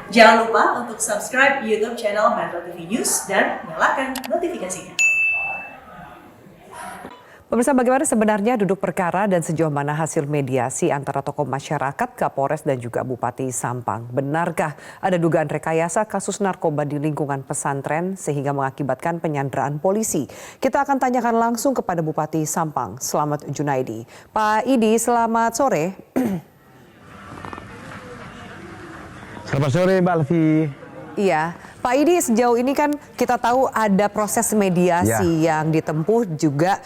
Jangan lupa untuk subscribe YouTube channel Metro TV News dan nyalakan notifikasinya. Pemirsa, bagaimana sebenarnya duduk perkara dan sejauh mana hasil mediasi antara tokoh masyarakat, Kapolres dan juga Bupati Sampang? Benarkah ada dugaan rekayasa kasus narkoba di lingkungan pesantren sehingga mengakibatkan penyanderaan polisi? Kita akan tanyakan langsung kepada Bupati Sampang, Slamet Junaidi. Pak Idi, selamat sore. Selamat sore, Mbak Alfi. Iya, Pak Idi, sejauh ini kan kita tahu ada proses mediasi yang ditempuh juga.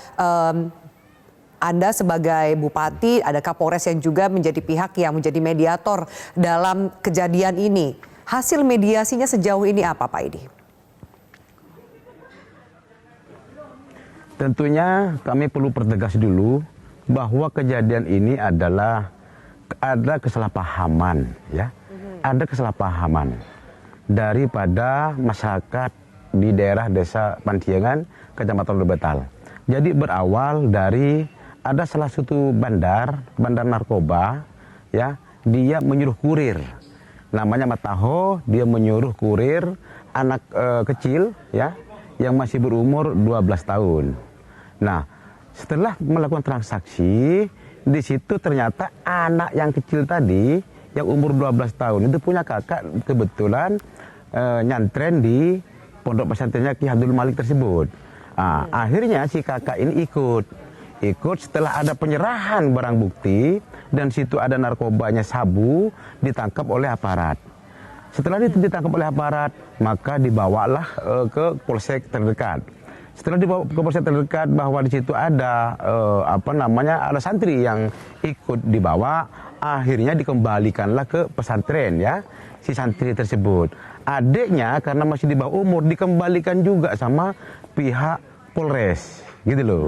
Anda sebagai Bupati, ada Kapolres yang juga menjadi pihak yang menjadi mediator dalam kejadian ini. Hasil mediasinya sejauh ini apa, Pak Idi? Tentunya kami perlu pertegas dulu bahwa kejadian ini adalah ada kesalahpahaman, ya. Ada kesalahpahaman daripada masyarakat di daerah Desa Pantiengan, Kecamatan Lebetal. Jadi berawal dari ada salah satu bandar narkoba, ya, dia menyuruh kurir, namanya Mataho, dia menyuruh kurir anak kecil, ya, yang masih berumur 12 tahun. Nah, setelah melakukan transaksi, di situ ternyata anak yang kecil tadi yang umur 12 tahun itu punya kakak kebetulan nyantren di pondok pesantrennya Ki Abdul Malik tersebut. Nah, akhirnya si kakak ini ikut setelah ada penyerahan barang bukti dan situ ada narkobanya sabu, ditangkap oleh aparat. Setelah itu ditangkap oleh aparat, maka dibawalah ke polsek terdekat. Setelah dibawa ke polsek terdekat bahwa di situ ada ada santri yang ikut dibawa, akhirnya dikembalikanlah ke pesantren, ya, si santri tersebut. Adiknya karena masih di bawah umur dikembalikan juga sama pihak Polres, gitu loh.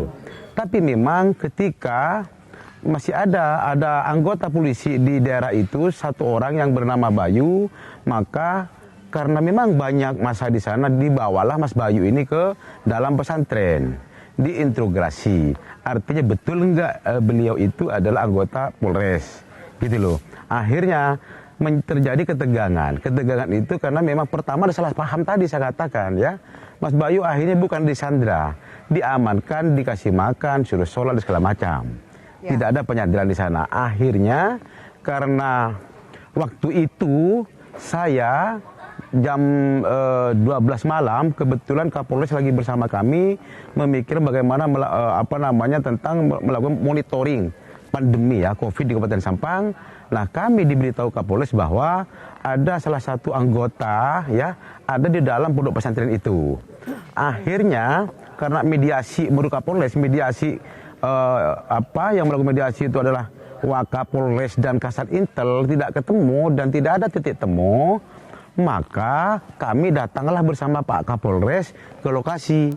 Tapi memang ketika masih ada anggota polisi di daerah itu, satu orang yang bernama Bayu, maka karena memang banyak masa di sana, dibawalah Mas Bayu ini ke dalam pesantren, diinterogasi. Artinya betul enggak beliau itu adalah anggota Polres, gitu loh. Akhirnya terjadi ketegangan. Ketegangan itu karena memang pertama ada salah paham tadi saya katakan, ya. Mas Bayu akhirnya bukan disandra, diamankan, dikasih makan, suruh sholat dan segala macam. Ya. Tidak ada penyanderaan di sana. Akhirnya karena waktu itu saya jam 12 malam kebetulan Kapolres lagi bersama kami memikir bagaimana tentang melakukan monitoring pandemi, ya, COVID di Kabupaten Sampang. Nah, kami diberitahu Kapolres bahwa ada salah satu anggota, ya, ada di dalam pondok pesantren itu. Akhirnya karena mediasi menurut Kapolres, mediasi yang melakukan mediasi itu adalah Wakapolres dan Kasat Intel tidak ketemu dan tidak ada titik temu, maka kami datanglah bersama Pak Kapolres ke lokasi.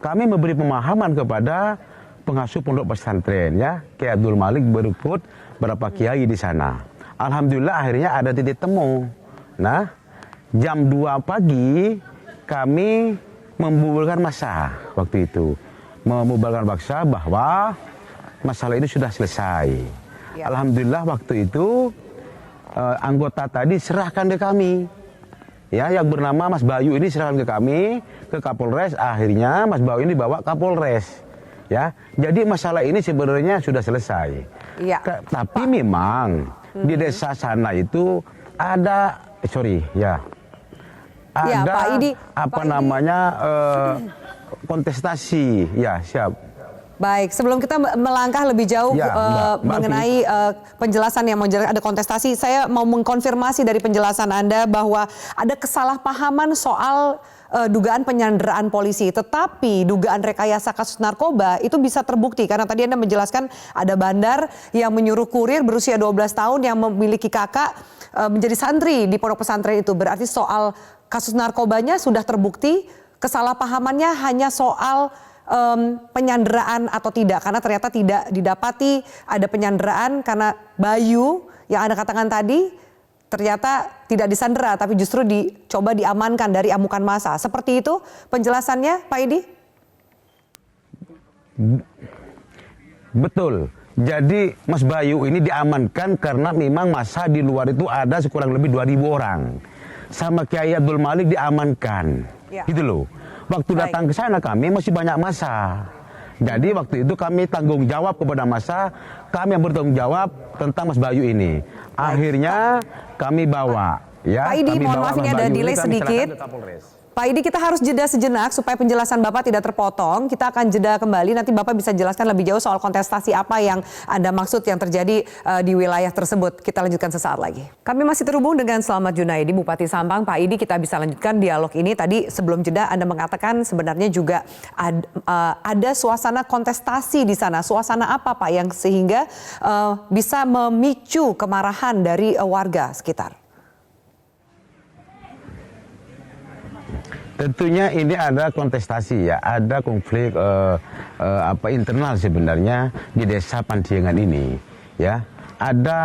Kami memberi pemahaman kepada pengasuh pondok pesantren, ya, Ki Abdul Malik berikut berapa kiai di sana. Alhamdulillah akhirnya ada titik temu. Nah, jam 2 pagi kami membubarkan massa waktu itu. Membubarkan massa bahwa masalah ini sudah selesai. Ya. Alhamdulillah waktu itu anggota tadi serahkan ke kami. Ya, yang bernama Mas Bayu ini serahkan ke kami, ke Kapolres. Akhirnya Mas Bayu ini dibawa Kapolres. Ya, jadi masalah ini sebenarnya sudah selesai. Ya. Tapi memang di desa sana itu ada, ada Pak Idi, kontestasi, ya, siap. Baik, sebelum kita melangkah lebih jauh mengenai penjelasan yang mau ada kontestasi, saya mau mengkonfirmasi dari penjelasan Anda bahwa ada kesalahpahaman soal dugaan penyanderaan polisi. Tetapi dugaan rekayasa kasus narkoba itu bisa terbukti karena tadi Anda menjelaskan ada bandar yang menyuruh kurir berusia 12 tahun yang memiliki kakak menjadi santri di pondok pesantren itu. Berarti soal kasus narkobanya sudah terbukti, kesalahpahamannya hanya soal penyanderaan atau tidak, karena ternyata tidak didapati ada penyanderaan karena Bayu yang Anda katakan tadi ternyata tidak disandera tapi justru dicoba diamankan dari amukan massa. Seperti itu penjelasannya, Pak Idi? Betul. Jadi Mas Bayu ini diamankan karena memang massa di luar itu ada sekurang lebih 2.000 orang. sama Kiai Abdul Malik diamankan. Ya. Gitu loh. Waktu Baik. datang ke sana kami masih banyak massa. Jadi waktu itu kami tanggung jawab kepada massa, kami yang bertanggung jawab tentang Mas Bayu ini. Akhirnya kami bawa, ya. Pak Idi, kami mohon bawa maaf Mas ini ada Bayu delay kami sedikit. serahkan ke Kapolres. Pak Idi, kita harus jeda sejenak supaya penjelasan Bapak tidak terpotong. Kita akan jeda kembali, nanti Bapak bisa jelaskan lebih jauh soal kontestasi apa yang Anda maksud yang terjadi di wilayah tersebut. Kita lanjutkan sesaat lagi. Kami masih terhubung dengan Slamet Junaidi, Bupati Sampang. Pak Idi, kita bisa lanjutkan dialog ini. Tadi sebelum jeda Anda mengatakan sebenarnya juga ada suasana kontestasi di sana. Suasana apa Pak yang sehingga bisa memicu kemarahan dari warga sekitar? Tentunya ini ada kontestasi ya, ada konflik internal sebenarnya di desa Panciengan ini, ya. Ada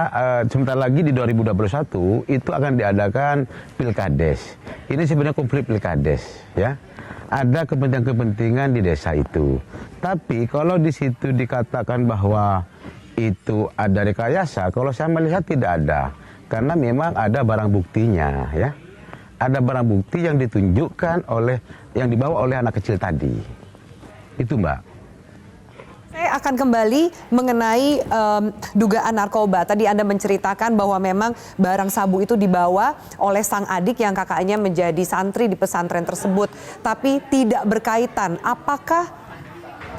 sebentar lagi di 2021 itu akan diadakan pilkades. Ini sebenarnya konflik pilkades, ya. Ada kepentingan-kepentingan di desa itu. Tapi kalau di situ dikatakan bahwa itu ada rekayasa, kalau saya melihat tidak ada, karena memang ada barang buktinya, ya. Ada barang bukti yang ditunjukkan yang dibawa oleh anak kecil tadi. Itu Mbak. Saya akan kembali mengenai dugaan narkoba. Tadi Anda menceritakan bahwa memang barang sabu itu dibawa oleh sang adik yang kakaknya menjadi santri di pesantren tersebut. Tapi tidak berkaitan. Apakah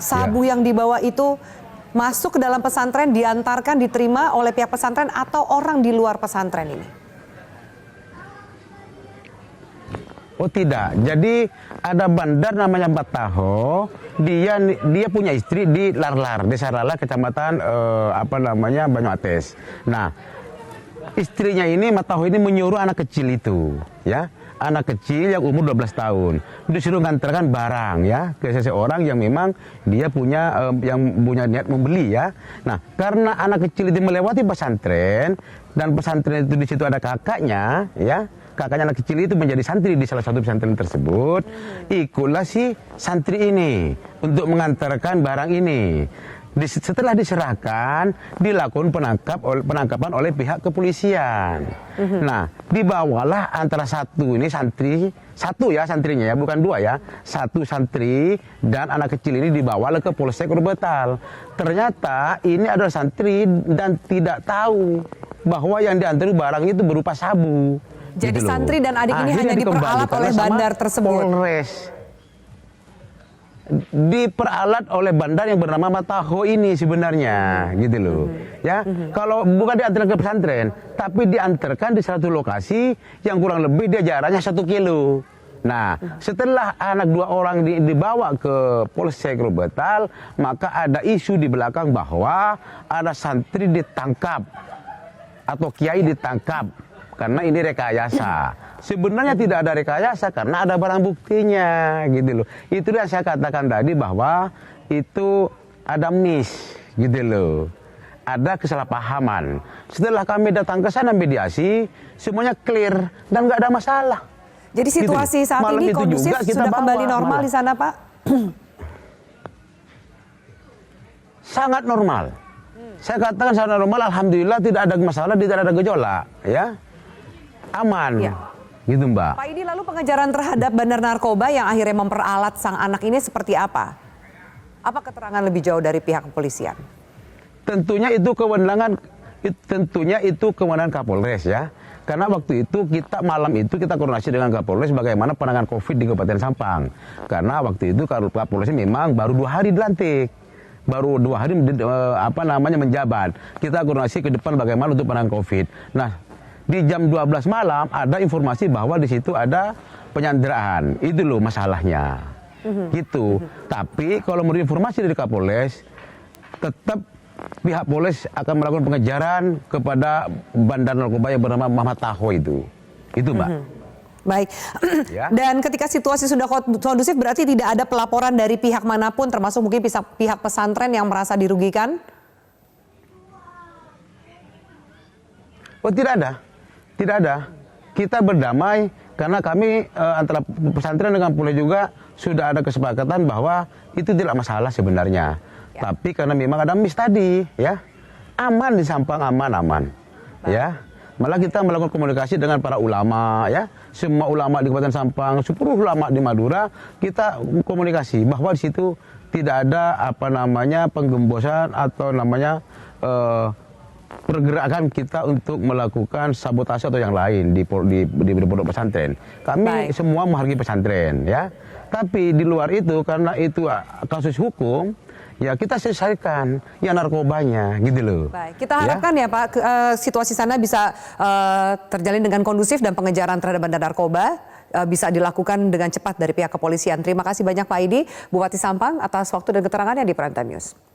sabu yang dibawa itu masuk ke dalam pesantren, diantarkan, diterima oleh pihak pesantren atau orang di luar pesantren ini? Oh tidak, jadi ada bandar namanya Bataho, dia punya istri di Larlar, Desa Larlar, Kecamatan Banyu Ates. Nah, istrinya ini Bataho ini menyuruh anak kecil itu, ya, anak kecil yang umur 12 tahun, disuruh ngantarkan barang ya ke seseorang yang memang dia punya niat membeli ya. Nah, karena anak kecil itu melewati pesantren dan pesantren itu di situ ada kakaknya, ya. Kakaknya anak kecil itu menjadi santri di salah satu pesantren tersebut, ikutlah si santri ini untuk mengantarkan barang ini. Setelah diserahkan, dilakukan penangkapan oleh pihak kepolisian. Nah, dibawalah antara santrinya ya, bukan dua ya, satu santri dan anak kecil ini dibawa ke Polsek Orbetal. Ternyata ini adalah santri dan tidak tahu bahwa yang diantar barang itu berupa sabu. Jadi gitu santri dan adik ini hanya diperalat oleh bandar tersebut. Polres. Diperalat oleh bandar yang bernama Mataho ini sebenarnya, gitu loh. Ya, kalau bukan diantarkan ke pesantren, tapi diantarkan di satu lokasi yang kurang lebih dia jaraknya 1 kilo. Nah, setelah anak dua orang dibawa ke Polsek Orbetal, maka ada isu di belakang bahwa ada santri ditangkap atau kiai ditangkap. Karena ini rekayasa. Sebenarnya tidak ada rekayasa karena ada barang buktinya, gitu loh. Itu yang saya katakan tadi bahwa itu ada miss, gitu loh. Ada kesalahpahaman. Setelah kami datang ke sana mediasi, semuanya clear dan nggak ada masalah. Jadi situasi gitu. saat Malam ini itu kondusif juga kita sudah kembali normal di sana, Pak? Sangat normal. Saya katakan sangat normal, alhamdulillah tidak ada masalah, tidak ada gejolak, ya. Aman, ya. Gitu Mbak. Pak Idi, lalu pengejaran terhadap bandar narkoba yang akhirnya memperalat sang anak ini seperti apa? Apa keterangan lebih jauh dari pihak kepolisian? Tentunya itu kewenangan Kapolres ya. Karena waktu itu malam itu kita koordinasi dengan Kapolres bagaimana penanganan COVID di Kabupaten Sampang. Karena waktu itu Kapolres memang baru 2 hari dilantik. Baru 2 hari menjabat. Kita koordinasi ke depan bagaimana untuk penanganan COVID. Nah, di jam 12 malam ada informasi bahwa di situ ada penyanderaan. Itu loh masalahnya. Gitu. Tapi kalau menurut informasi dari Kapolres, tetap pihak Polres akan melakukan pengejaran kepada bandar narkoba yang bernama Muhammad Taho itu. Itu Mbak. Baik. Ya. Dan ketika situasi sudah kondusif berarti tidak ada pelaporan dari pihak manapun termasuk mungkin pihak pesantren yang merasa dirugikan? Oh tidak ada. Tidak ada. Kita berdamai karena kami antara pesantren dengan Polres juga sudah ada kesepakatan bahwa itu tidak masalah sebenarnya. Ya. Tapi karena memang ada miss tadi, ya aman di Sampang, aman. Ya. Malah kita melakukan komunikasi dengan para ulama ya, semua ulama di Kabupaten Sampang, 10 ulama di Madura, kita komunikasi bahwa di situ tidak ada penggembosan atau pergerakan kita untuk melakukan sabotase atau yang lain di pondok pesantren. Kami semua menghargai pesantren ya. Tapi di luar itu karena itu kasus hukum, ya kita selesaikan ya narkobanya gitu loh. Baik, kita harapkan ya Pak situasi sana bisa terjalin dengan kondusif dan pengejaran terhadap bandar narkoba bisa dilakukan dengan cepat dari pihak kepolisian. Terima kasih banyak Pak Aidi, Bupati Sampang atas waktu dan keterangannya di Prime Time News.